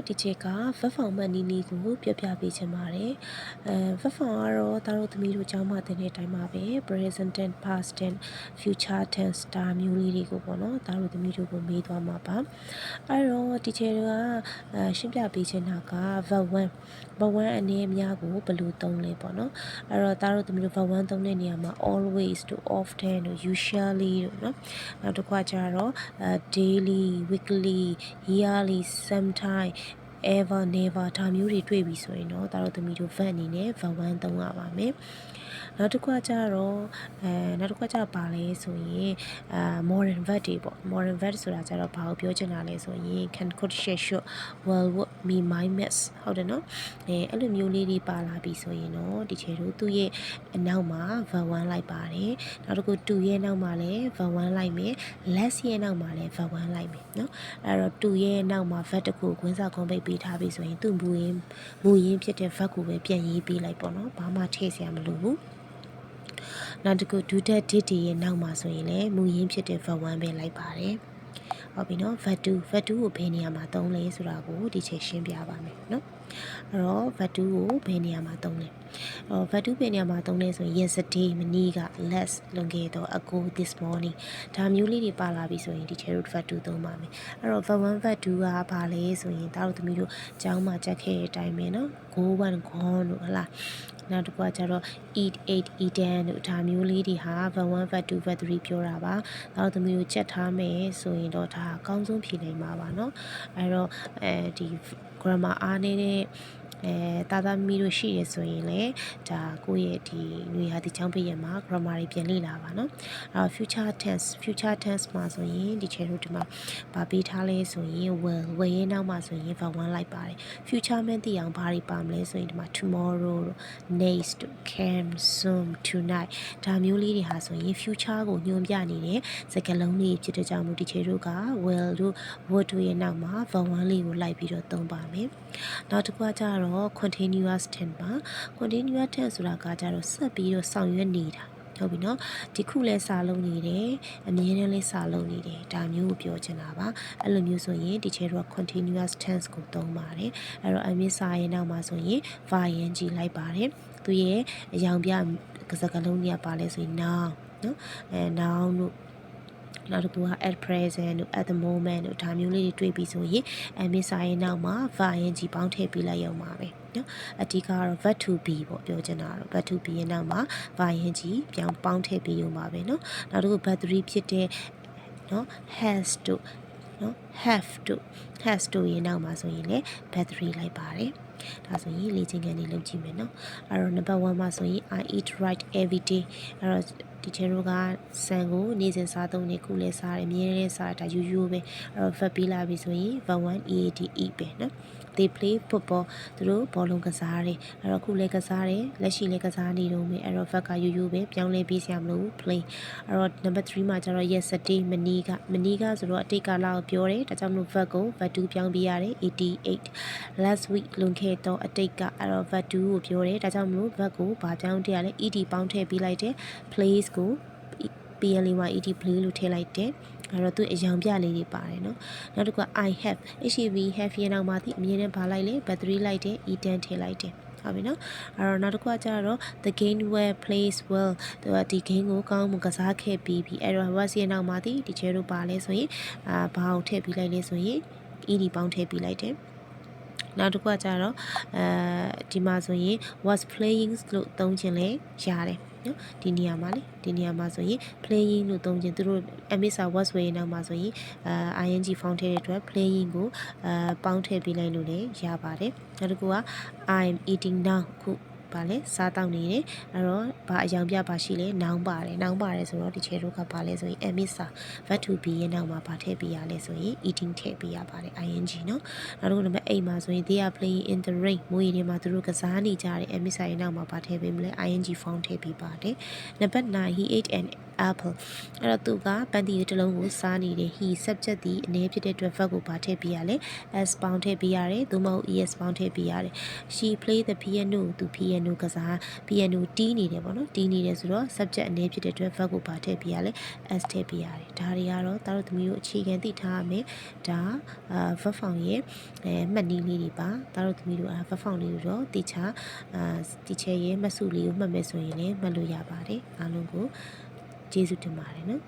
ဒီချက်ကverb form မှနီးနီးကိုပြပြပေးချင်ပါတယ်verb form ကတော့သားတို့သမီးတို့ကျောင်းမှာသင်တဲ့အတိုင်းပါပဲ present tense past tense future tense ဒါမျိုးလေးတွေကိုပေါ့နော်သားတို့သမီးတို့ကိုမေးသွားမှာပါအဲ့တော့ဒီချက်ကရှင်းပြပေးချင်တာက verb 1အနေအများကိုဘယ်လိုသုံးလဲပေါ့နော်အဲ့တော့သားတို့သမီးတို့ verb 1သုံးတဲ့နေရာမှာ always တို့ often တို့ usually တို့နော်နောက်တစ်ခါကျတော့daily weekly yearly sometime ever never ဒါမျိုးတွေတွေ့ပြီဆိုရင်တော့ဒါတို့သမီးတို့ verb အနေနဲ့ verb 1သုံးရပါမယ်နောက်တစ်ခါကျတော့ပါလဲဆိုရင်modern verb တွေပေါ့ modern verb ဆိုတာကျတော့ဘာကိုပြောချင်တာလဲဆိုရင် can could should will would me might miss ဟုတ်တယ်နော်အဲ့လိုမျိုးလေးတွေပါလာပြီဆိုရင်တော့ဒီချေတို့သူ့ရဲ့အနောက်မှာ verb 1လိုက်ပါတယ်နောက်တစ်ခု to ရဲ့နောက်မှာလည်း verb 1လိုက်မယ် less ရဲ့နောက်မှာလည်း verb 1လိုက်မယ်နော်အဲ့တော့ to ရဲ့နောက်မှာ verb တစ်ခုခွင်းစာခွန်ပိတ်ပေးထားပြီဆိုရင်သူ့မူရင်းဖြစ်တဲ့ verb ကိုပဲပြန်ရေးပေးလိုက်ပေါ့နော်ဘာမှထည့်စရာမလိုဘူးနောက်တစ်ခု do that did ရဲ့နောက်မှာဆိုရင်လည်းမူရင်းဖြစ်တဲ့ verb 1ပဲလိုက်ပါတယ်ဟုတ်ပြီနော် verb 2ကိုဘယ်နေရာမှာသုံးလဲဆိုတာကိုဒီချိန်ရှင်းပြပါမယ်နော်အဲ့တော့ verb 2ကိုဘယ်နေရာမှာသုံးလဲverb 2ဘယ်နေရာမှာသုံးလဲဆိုရင် yesterday မနေ့က last လွန်ခဲ့တော့ ago this morning ဒါမျိုးလေးတွေပါလာပြီဆိုရင်ဒီချိန်တို့ verb 2သုံးပါမယ်အဲ့တော့ verb 1 verb 2ကဘာလဲဆိုရင်ဒါတို့သမီးတို့ကျောင်းမှာကြက်ခဲ့တဲ့အတိုင်းပဲနော် go one gone လို့ဟလားနောက်တစ်ခုကကျတော့ eat ate eaten တို့ဒါမျိုးလေးတွေဟာ verb 1 verb 2 verb 3ပြောတာပါနောက်သမီးတို့ချက်ထားမယ်ဆိုရင်တော့ဒါအကောင်းဆုံးဖြေနိုင်မှာပါเนาะအဲ့တော့ဒီ grammar အားနေတဲ့သားမီးတို့ရှိရဆိုရင်လည်းဒါကိုယ့်ရဲ့ဒီနွေရာသီချောင်းပိတ်ရမှာ grammar တွေပြန်လေ့လာပါเนาะfuture tense မှာဆိုရင်ဒီချေတို့ဒီမှာဗာပေးထားလဲဆိုရင် will ရဲ့နောက်မှာဆိုရင် verb 1လိုက်ပါတယ် future မှန်းသိအောင်ဘာတွေပါမလဲဆိုရင်ဒီမှာ tomorrow next can soon tonight ဒါမျိုးလေးတွေဟာဆိုရင် future ကိုညွှန်ပြနေတဲ့စကားလုံးတွေဖြစ်တဲ့ကြောင့်မို့ဒီချေတို့က will တို့ would တို့ရဲ့နောက်မှာ verb 1လေးကိုလိုက်ပြီးတော့သုံးပါမယ်နောက်တစ်ခုကကျတော့ continuous tense ပါ continuous tense ဆိုတာကကျတော့ဆက်ပြီးတော့ဆောင်ရွက်နေတာဟုတ်ပြီနော်ဒီခုလဲစာလုံးနေတယ်အမြဲတမ်းလဲစာလုံးနေတယ်ဒါမျိုးကိုပြောချင်တာပါအဲ့လိုမျိုးဆိုရင်ဒီချေတော့ continuous tense ကိုသုံးပါတယ်အဲ့တော့အမြင့်စာရဲ့နောက်မှာဆိုရင် ing လိုက်ပါတယ်သူရဲ့အယောင်ပြစကားလုံးကြီးကပါလဲဆိုရင် noun နော်noun တို့နောက်တစ်ခုက at present တို့ at the moment တို့ဒါမျိုးလေးတွေတွေ့ပြီးဆိုရင်အမြင့်စာရဲ့နောက်မှာ ing ပေါင်းထည့်ပေးလိုက်ရုံပါပဲနော်အဓိကကတော့ verb to be ပေါ့ပြောချင်တာတော့ verb to be ရဲ့နောက်မှာ ing ပြောင်းပေါင်းထည့်ပေးရုံပါပဲနော်နောက်တစ်ခု verb 3ဖြစ်တဲ့နော် has တို့နော် have တို့ရဲ့နောက်မှာဆိုရင်လည်း verb 3လိုက်ပါတယ်ဒါဆိုရင်လေ့ကျင့်ခန်းလေးလုပ်ကြည့်မယ်နော်အဲ့တော့ number 1မှာဆိုရင် I eat right every day အဲ့တော့ဒီချေတို့ကဆန်ကိုနေ့စဉ်စားသုံးနေခုလဲစားတယ်အမြဲတမ်းစားတာယူပဲအဲ့တော့ verb ပေးလာပြီဆိုရင် verb 1 eat eat ပဲနော်they play football သူတို့ဘောလုံးကစားတယ်အဲ့တော့ခုလဲကစားတယ်လက်ရှိလဲကစားနေတော့မယ်အဲ့တော့ verb ကယူပဲပြောင်းလဲပေးစရာမလိုဘူး play အဲ့တော့ number 3မှာကျတော့ yesterday မနေ့ကဆိုတော့အတိတ်ကာလကိုပြောတယ်ဒါကြောင့်မလို့ verb ကို verb 2ပြောင်းပေးရတယ် 88 last week လွန်ခဲ့တော့အတိတ်ကအဲ့တော့ verb 2ကိုပြောတယ်ဒါကြောင့်မလို့ verb ကိုဗာပြောင်းထည့်ရလဲ ed ပေါင်းထည့်ပေးလိုက်တယ် plays ကို PLY ed play လို့ထည့်လိုက်တယ်အဲ့တော့သူအယောင်ပြလေးတွေပါတယ်နော်နောက်တစ်ခုက I have have ရဲ့နောက်မှာဒီအမြဲတမ်းပါလိုက်လေ verb 3လိုက်တယ် eaten ထည့်လိုက်တယ်ဟုတ်ပြီနော်အဲ့တော့နောက်တစ်ခုကကျတော့ the game well plays well သူကဒီ game ကိုကောင်းမွန်ကစားခဲ့ပြီးပြီအဲ့တော့ was ရဲ့နောက်မှာဒီချဲတို့ပါလဲဆိုရင်ဘာကိုထည့်ပြီးလိုက်လဲဆိုရင် ed ပေါင်းထည့်ပြီးလိုက်တယ်နောက်တစ်ခုကကျတော့ဒီမှာဆိုရင် was playing လို့သုံးချင်လဲရတယ်နော်ဒီနေရာမှာဆိုရင် playing လို့သုံးချင်သူတို့ emisa was ဝေးနောက်မှာဆိုရင်ing found ထည့်တဲ့အတွက် playing ကိုပေါင်းထည့်ပေးလိုက်လို့လည်းရပါတယ်နောက်တစ်ခုက I am eating now ခုပါလဲစားတောက်နေတယ်အဲ့တော့ဘာအယောင်ပြပါရှိလဲနောင်ပါတယ်ဆိုတော့ဒီချေတို့ကပါလဲဆိုရင် emisa verb to be ရဲ့နောက်မှာပါထည့်ပေးရလဲဆိုရင် eating ထည့်ပေးရပါတယ် ing နော်နောက်တစ်ခုနံပါတ်8မှာဆိုရင် they are playing in the rain မိုးရေထဲမှာသူတို့ကစားနေကြတယ် emisa ရဲ့နောက်မှာပါထည့်ပေးမလဲ ing found ထည့်ပေးပါတယ်နံပါတ်9 he ate an apple အဲ့တော့သူကပန်းတီတစ်လုံးကိုစားနေတယ် he subject ဒီအနေဖြစ်တဲ့အတွက် verb ကိုပါထည့်ပေးရလဲ s ပေါင်းထည့်ပေးရတယ်သို့မဟုတ် es ပေါင်းထည့်ပေးရတယ် she play the piano သူ piano ကစား piano တီးနေတယ်ပေါ့နော်တီးနေတယ်ဆိုတော့ subject အနေဖြစ်တဲ့အတွက် verb ကိုပါထည့်ပေးရလဲ s ထည့်ပေးရတယ်ဒါတွေကတော့သားတို့သမီးတို့အခြေခံသိထားရမယ်ဒါ verb form ရဲ့မှတ်နည်းလေးတွေပါသားတို့သမီးတို့verb form လေးတွေတော့တခြားteacher ရဲ့မှတ်စုလေးကိုမှတ်မယ်ဆိုရင်လည်းမှတ်လို့ရပါတယ်အားလုံးကိုကျေးဇူးတင်ပါတယ်နော်